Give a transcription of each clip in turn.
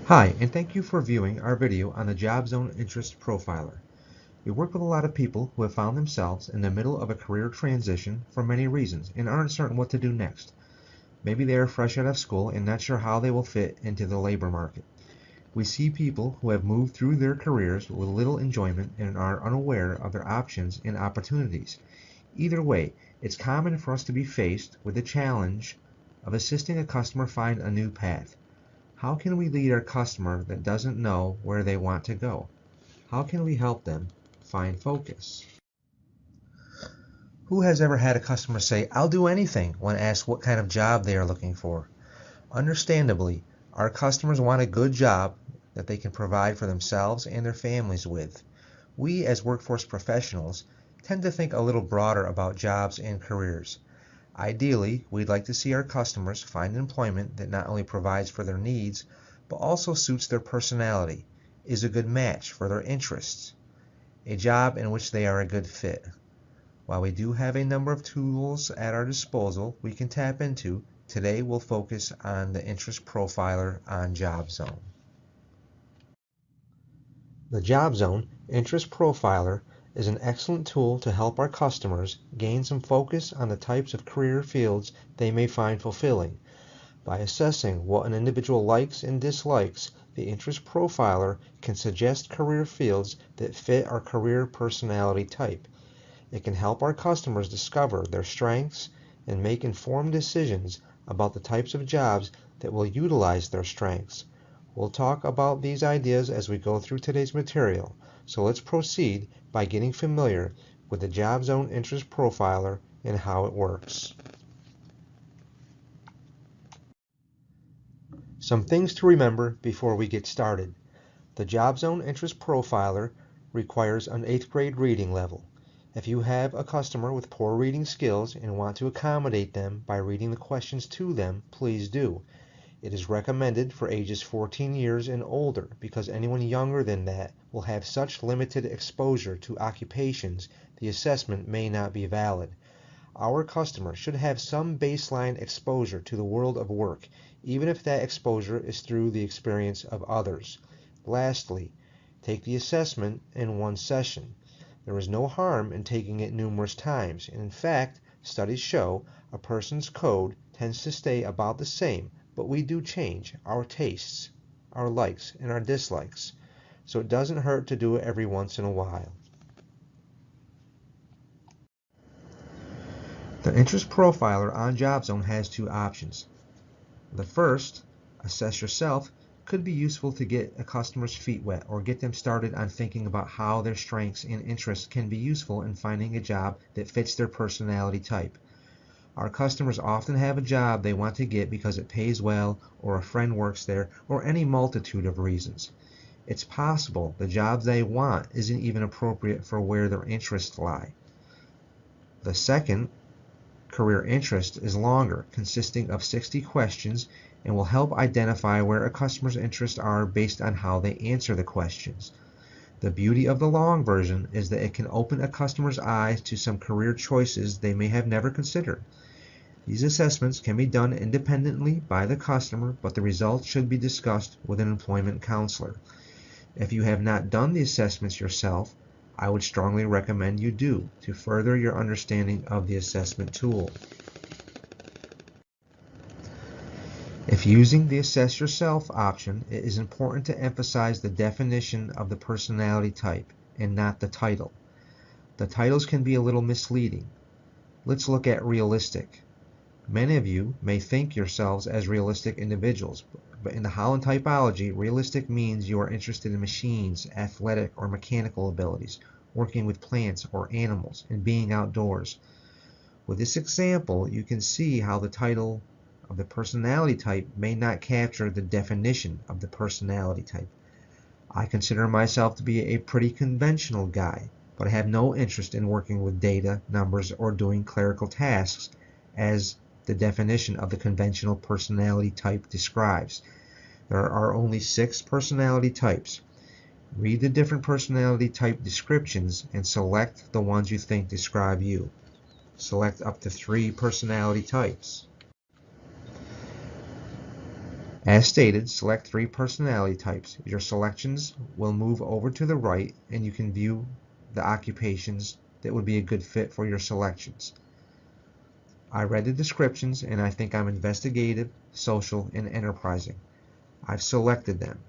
Hi, and thank you for viewing our video on the Job Zone Interest Profiler. We work with a lot of people who have found themselves in the middle of a career transition for many reasons and aren't certain what to do next. Maybe they are fresh out of school and not sure how they will fit into the labor market. We see people who have moved through their careers with little enjoyment and are unaware of their options and opportunities. Either way, it's common for us to be faced with the challenge of assisting a customer find a new path. How can we lead our customer that doesn't know where they want to go? How can we help them find focus? Who has ever had a customer say, "I'll do anything," when asked what kind of job they are looking for? Understandably, our customers want a good job that they can provide for themselves and their families with. We, as workforce professionals, tend to think a little broader about jobs and careers. Ideally, we'd like to see our customers find employment that not only provides for their needs, but also suits their personality, is a good match for their interests, a job in which they are a good fit. While we do have a number of tools at our disposal we can tap into, today we'll focus on the Interest Profiler on Job Zone. The Job Zone Interest Profiler is an excellent tool to help our customers gain some focus on the types of career fields they may find fulfilling. By assessing what an individual likes and dislikes, the Interest Profiler can suggest career fields that fit our career personality type. It can help our customers discover their strengths and make informed decisions about the types of jobs that will utilize their strengths. We'll talk about these ideas as we go through today's material, so let's proceed by getting familiar with the Job Zone Interest Profiler and how it works. Some things to remember before we get started. The Job Zone Interest Profiler requires an 8th grade reading level. If you have a customer with poor reading skills and want to accommodate them by reading the questions to them, please do. It is recommended for ages 14 years and older because anyone younger than that will have such limited exposure to occupations the assessment may not be valid. Our customer should have some baseline exposure to the world of work, even if that exposure is through the experience of others. Lastly, take the assessment in one session. There is no harm in taking it numerous times, and in fact, studies show a person's code tends to stay about the same, but we do change our tastes, our likes, and our dislikes, so it doesn't hurt to do it every once in a while. The Interest Profiler on Job Zone has two options. The first, Assess Yourself, could be useful to get a customer's feet wet or get them started on thinking about how their strengths and interests can be useful in finding a job that fits their personality type. Our customers often have a job they want to get because it pays well, or a friend works there, or any multitude of reasons. It's possible the job they want isn't even appropriate for where their interests lie. The second, Career Interest, is longer, consisting of 60 questions, and will help identify where a customer's interests are based on how they answer the questions. The beauty of the long version is that it can open a customer's eyes to some career choices they may have never considered. These assessments can be done independently by the customer, but the results should be discussed with an employment counselor. If you have not done the assessments yourself, I would strongly recommend you do to further your understanding of the assessment tool. If using the Assess Yourself option, it is important to emphasize the definition of the personality type and not the title. The titles can be a little misleading. Let's look at realistic. Many of you may think yourselves as realistic individuals, but in the Holland typology, realistic means you are interested in machines, athletic or mechanical abilities, working with plants or animals, and being outdoors. With this example, you can see how the title of the personality type may not capture the definition of the personality type. I consider myself to be a pretty conventional guy, but I have no interest in working with data, numbers, or doing clerical tasks as the definition of the conventional personality type describes. There are only 6 personality types. Read the different personality type descriptions and select the ones you think describe you. Select up to 3 personality types. As stated, select 3 personality types. Your selections will move over to the right and you can view the occupations that would be a good fit for your selections. I read the descriptions and I think I'm investigative, social, and enterprising. I've selected them.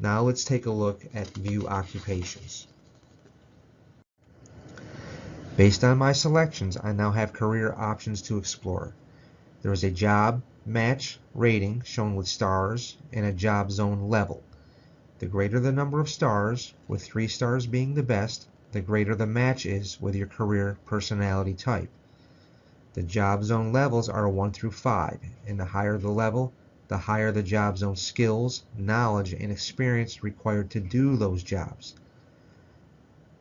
Now let's take a look at view occupations. Based on my selections, I now have career options to explore. There is a job match rating shown with stars and a job zone level. The greater the number of stars, with 3 stars being the best, the greater the match is with your career personality type. The job zone levels are 1 through 5, and the higher the level, the higher the job zone skills, knowledge, and experience required to do those jobs.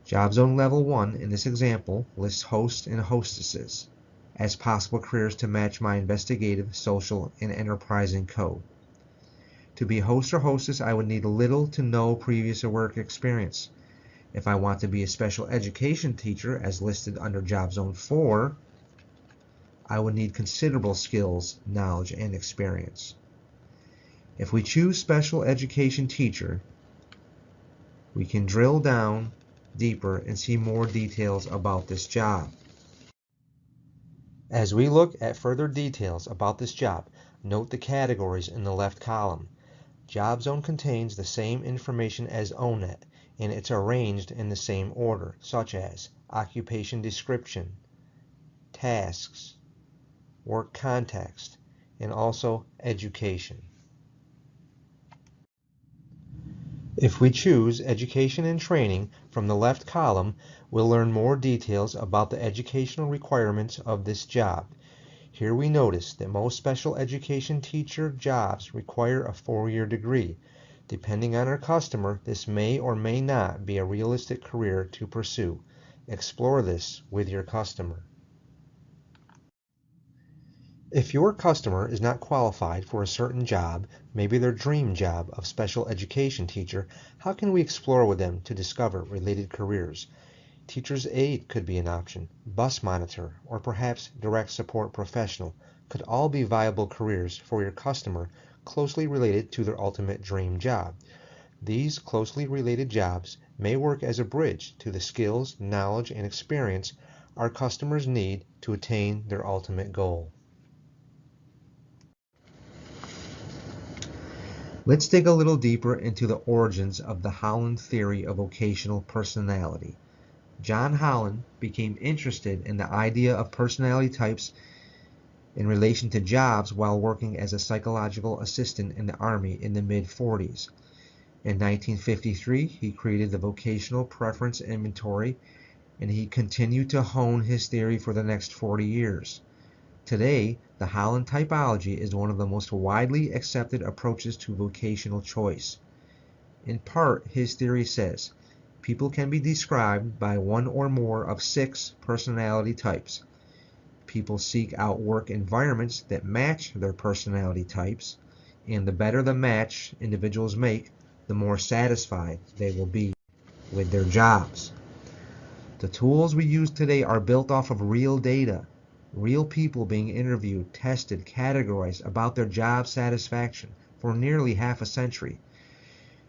Job zone level 1 in this example lists hosts and hostesses as possible careers to match my investigative, social, and enterprising code. To be a host or hostess, I would need little to no previous work experience. If I want to be a special education teacher, as listed under Job Zone 4, I would need considerable skills, knowledge, and experience. If we choose special education teacher, we can drill down deeper and see more details about this job. As we look at further details about this job, note the categories in the left column. Job Zone contains the same information as ONET, and it's arranged in the same order, such as occupation description, tasks, work context, and also education. If we choose Education and Training from the left column, we'll learn more details about the educational requirements of this job. Here we notice that most special education teacher jobs require a 4-year degree. Depending on our customer, this may or may not be a realistic career to pursue. Explore this with your customer. If your customer is not qualified for a certain job, maybe their dream job of special education teacher, how can we explore with them to discover related careers? Teacher's aide could be an option, bus monitor, or perhaps direct support professional could all be viable careers for your customer closely related to their ultimate dream job. These closely related jobs may work as a bridge to the skills, knowledge, and experience our customers need to attain their ultimate goal. Let's dig a little deeper into the origins of the Holland theory of vocational personality. John Holland became interested in the idea of personality types in relation to jobs while working as a psychological assistant in the Army in the mid-40s. In 1953, he created the Vocational Preference Inventory, and he continued to hone his theory for the next 40 years. Today, the Holland typology is one of the most widely accepted approaches to vocational choice. In part, his theory says, people can be described by one or more of 6 personality types. People seek out work environments that match their personality types, and the better the match individuals make, the more satisfied they will be with their jobs. The tools we use today are built off of real data, real people being interviewed, tested, categorized about their job satisfaction for nearly half a century.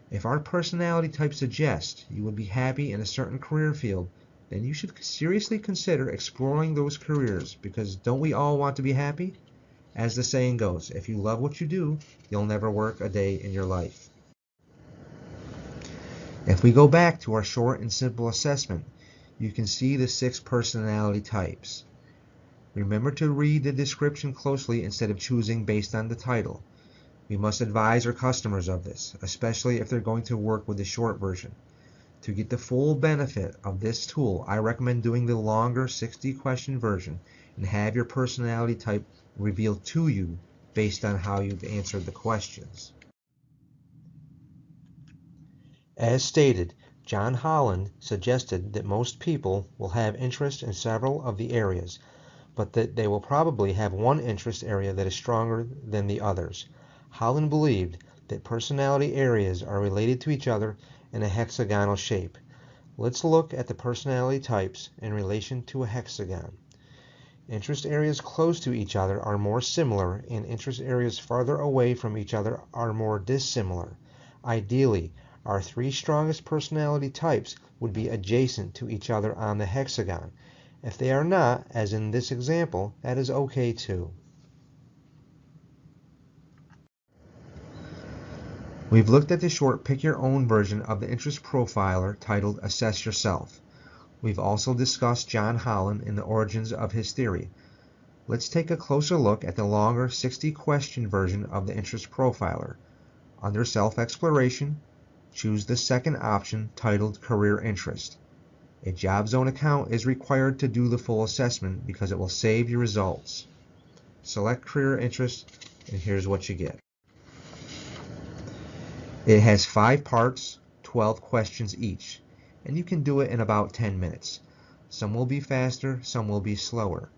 If our personality type suggests you would be happy in a certain career field, then you should seriously consider exploring those careers, because don't we all want to be happy? As the saying goes, if you love what you do, you'll never work a day in your life. If we go back to our short and simple assessment, you can see the 6 personality types. Remember to read the description closely instead of choosing based on the title. We must advise our customers of this, especially if they're going to work with the short version. To get the full benefit of this tool, I recommend doing the longer 60-question version and have your personality type revealed to you based on how you've answered the questions. As stated, John Holland suggested that most people will have interest in several of the areas, but that they will probably have one interest area that is stronger than the others. Holland believed that personality areas are related to each other in a hexagonal shape. Let's look at the personality types in relation to a hexagon. Interest areas close to each other are more similar, and interest areas farther away from each other are more dissimilar. Ideally, our three strongest personality types would be adjacent to each other on the hexagon. If they are not, as in this example, that is okay too. We've looked at the short pick your own version of the interest profiler titled Assess Yourself. We've also discussed John Holland and the origins of his theory. Let's take a closer look at the longer 60-question version of the interest profiler. Under self-exploration, choose the second option titled Career Interest. A Job Zone account is required to do the full assessment because it will save your results. Select Career Interest, and here's what you get. It has 5 parts, 12 questions each, and you can do it in about 10 minutes. Some will be faster, some will be slower.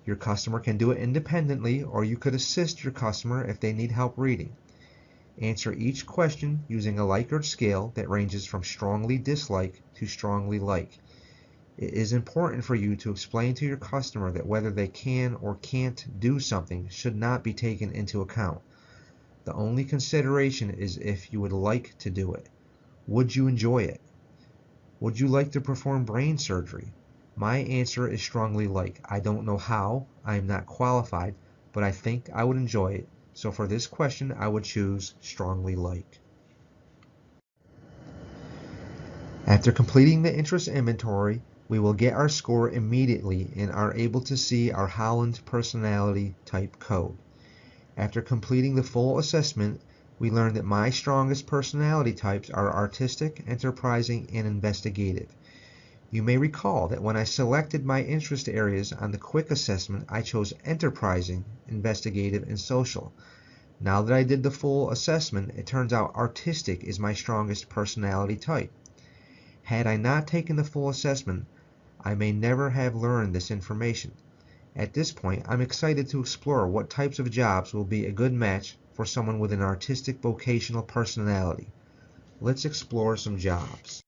Your customer can do it independently, or you could assist your customer if they need help reading. Answer each question using a Likert scale that ranges from strongly dislike to strongly like. It is important for you to explain to your customer that whether they can or can't do something should not be taken into account. The only consideration is if you would like to do it. Would you enjoy it? Would you like to perform brain surgery? My answer is strongly like. I don't know how, I am not qualified, but I think I would enjoy it. So for this question, I would choose strongly like. After completing the interest inventory, we will get our score immediately and are able to see our Holland personality type code. After completing the full assessment, we learned that my strongest personality types are artistic, enterprising, and investigative. You may recall that when I selected my interest areas on the quick assessment, I chose enterprising, investigative, and social. Now that I did the full assessment, it turns out artistic is my strongest personality type. Had I not taken the full assessment, I may never have learned this information. At this point, I'm excited to explore what types of jobs will be a good match for someone with an artistic vocational personality. Let's explore some jobs.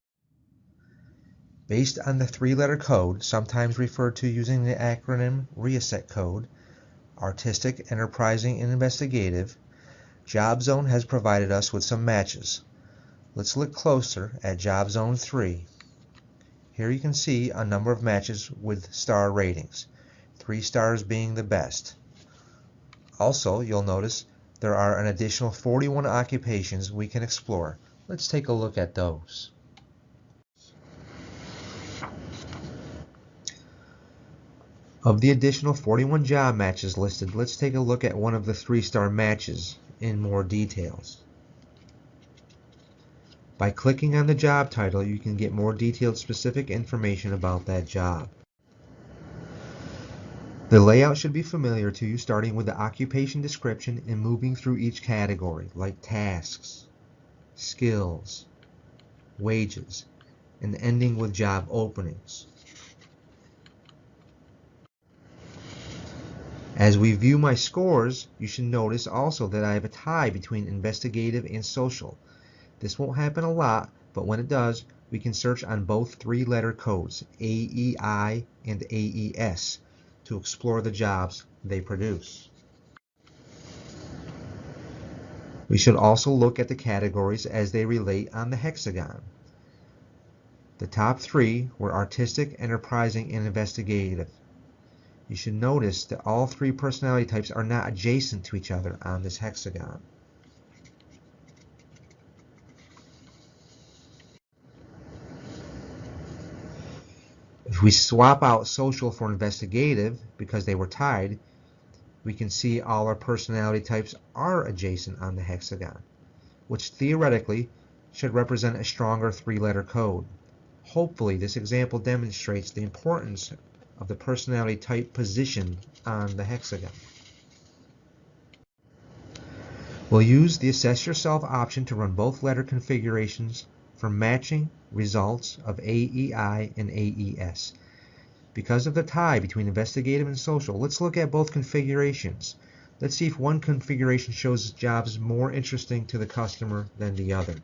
Based on the 3-letter code, sometimes referred to using the acronym RAEN code, artistic, enterprising, and investigative, Job Zone has provided us with some matches. Let's look closer at Job Zone 3. Here you can see a number of matches with star ratings, 3 stars being the best. Also, you'll notice there are an additional 41 occupations we can explore. Let's take a look at those. Of the additional 41 job matches listed, let's take a look at one of the 3-star matches in more details. By clicking on the job title, you can get more detailed specific information about that job. The layout should be familiar to you, starting with the occupation description and moving through each category, like tasks, skills, wages, and ending with job openings. As we view my scores, you should notice also that I have a tie between investigative and social. This won't happen a lot, but when it does, we can search on both 3-letter codes, AEI and AES, to explore the jobs they produce. We should also look at the categories as they relate on the hexagon. The top 3 were artistic, enterprising, and investigative. You should notice that all 3 personality types are not adjacent to each other on this hexagon. If we swap out social for investigative because they were tied, we can see all our personality types are adjacent on the hexagon, which theoretically should represent a stronger 3-letter code. Hopefully, this example demonstrates the importance of the personality type position on the hexagon. We'll use the Assess Yourself option to run both letter configurations for matching results of AEI and AES. Because of the tie between investigative and social, let's look at both configurations. Let's see if one configuration shows jobs more interesting to the customer than the other.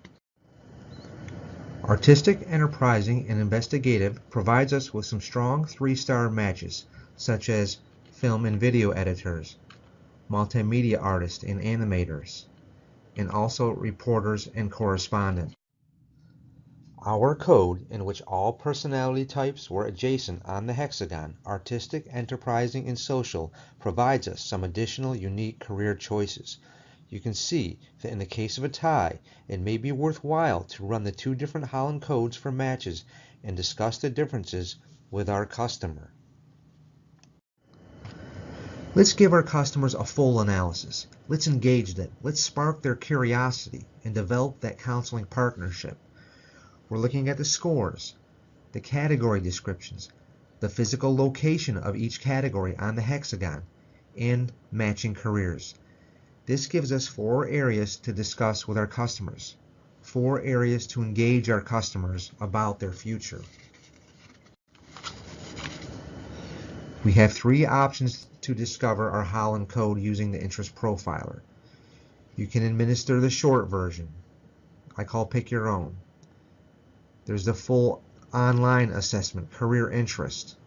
Artistic, enterprising, and investigative provides us with some strong 3-star matches, such as film and video editors, multimedia artists and animators, and also reporters and correspondents. Our code, in which all personality types were adjacent on the hexagon, artistic, enterprising, and social, provides us some additional unique career choices. You can see that in the case of a tie, it may be worthwhile to run the two different Holland codes for matches and discuss the differences with our customer. Let's give our customers a full analysis. Let's engage them. Let's spark their curiosity and develop that counseling partnership. We're looking at the scores, the category descriptions, the physical location of each category on the hexagon, and matching careers. This gives us 4 areas to discuss with our customers, 4 areas to engage our customers about their future. We have 3 options to discover our Holland code using the interest profiler. You can administer the short version. I call pick your own. There's the full online assessment, career interest.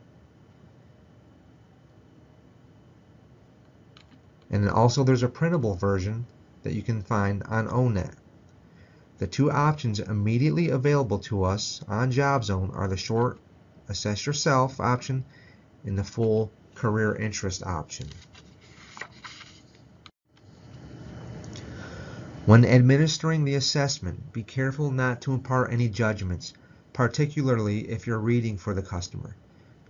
And then also there's a printable version that you can find on ONET. The 2 options immediately available to us on JobZone are the short assess yourself option and the full career interest option. When administering the assessment, be careful not to impart any judgments, particularly if you're reading for the customer.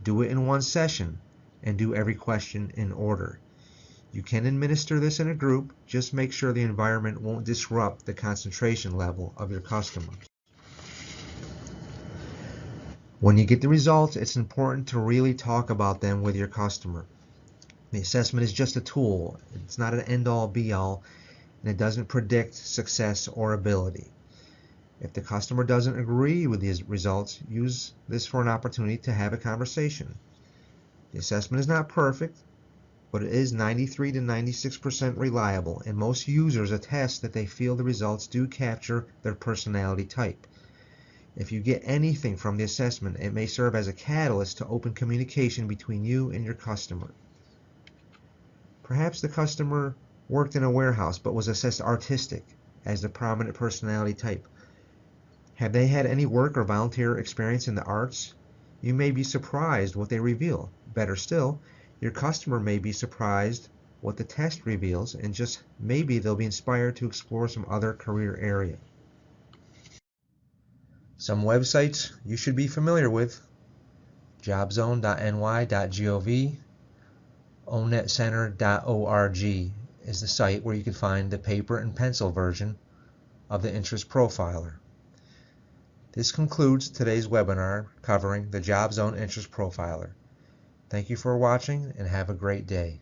Do it in one session and do every question in order. You can administer this in a group, just make sure the environment won't disrupt the concentration level of your customer. When you get the results, it's important to really talk about them with your customer. The assessment is just a tool. It's not an end-all be-all, and it doesn't predict success or ability. If the customer doesn't agree with these results, use this for an opportunity to have a conversation. The assessment is not perfect, but it is 93 to 96% reliable, and most users attest that they feel the results do capture their personality type. If you get anything from the assessment, it may serve as a catalyst to open communication between you and your customer. Perhaps the customer worked in a warehouse but was assessed artistic as the prominent personality type. Have they had any work or volunteer experience in the arts? You may be surprised what they reveal. Better still, your customer may be surprised what the test reveals, and just maybe they'll be inspired to explore some other career area. Some websites you should be familiar with: jobzone.ny.gov, onetcenter.org is the site where you can find the paper and pencil version of the interest profiler. This concludes today's webinar covering the JobZone interest profiler. Thank you for watching and have a great day.